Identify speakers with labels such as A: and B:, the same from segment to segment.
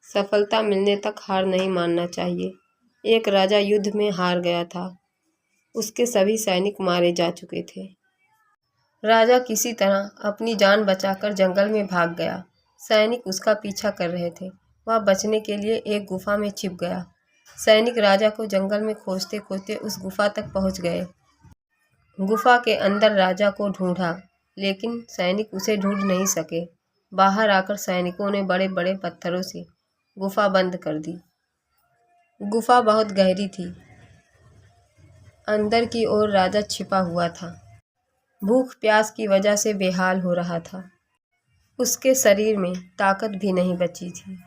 A: सफलता मिलने तक हार नहीं मानना चाहिए। एक राजा युद्ध में हार गया था। उसके सभी सैनिक मारे जा चुके थे। राजा किसी तरह अपनी जान बचाकर जंगल में भाग गया। सैनिक उसका पीछा कर रहे थे। वह बचने के लिए एक गुफा में छिप गया। सैनिक राजा को जंगल में खोजते खोजते उस गुफा तक पहुंच गए। गुफा के अंदर राजा को ढूंढा, लेकिन सैनिक उसे ढूंढ नहीं सके। बाहर आकर सैनिकों ने बड़े बड़े पत्थरों से गुफा बंद कर दी। गुफा बहुत गहरी थी। अंदर की ओर राजा छिपा हुआ था। भूख प्यास की वजह से बेहाल हो रहा था। उसके शरीर में ताकत भी नहीं बची थी।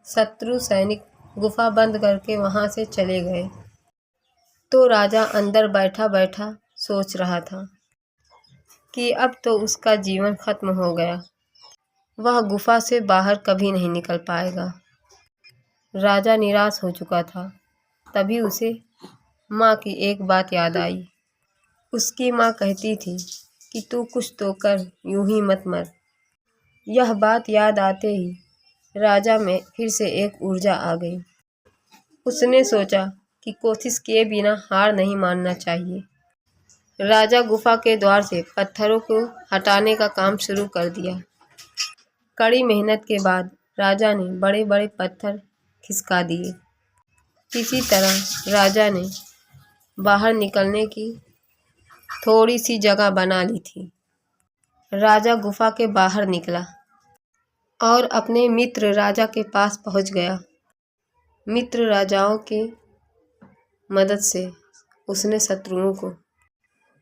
A: शत्रु सैनिक गुफा बंद करके वहां से चले गए तो राजा अंदर बैठा बैठा सोच रहा था कि अब तो उसका जीवन खत्म हो गया। वह गुफा से बाहर कभी नहीं निकल पाएगा। राजा निराश हो चुका था। तभी उसे माँ की एक बात याद आई। उसकी माँ कहती थी कि तू कुछ तो कर, यूं ही मत मर। यह बात याद आते ही राजा में फिर से एक ऊर्जा आ गई। उसने सोचा कि कोशिश किए बिना हार नहीं मानना चाहिए। राजा गुफा के द्वार से पत्थरों को हटाने का काम शुरू कर दिया। कड़ी मेहनत के बाद राजा ने बड़े बड़े पत्थर खिसका दिए। किसी तरह राजा ने बाहर निकलने की थोड़ी सी जगह बना ली थी। राजा गुफा के बाहर निकला और अपने मित्र राजा के पास पहुंच गया। मित्र राजाओं की मदद से उसने शत्रुओं को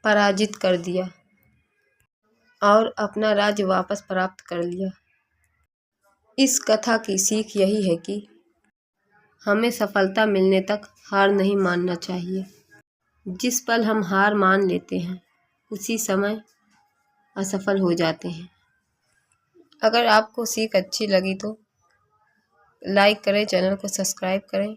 A: पराजित कर दिया और अपना राज्य वापस प्राप्त कर लिया। इस कथा की सीख यही है कि हमें सफलता मिलने तक हार नहीं मानना चाहिए। जिस पल हम हार मान लेते हैं उसी समय असफल हो जाते हैं। अगर आपको सीख अच्छी लगी तो लाइक करें, चैनल को सब्सक्राइब करें।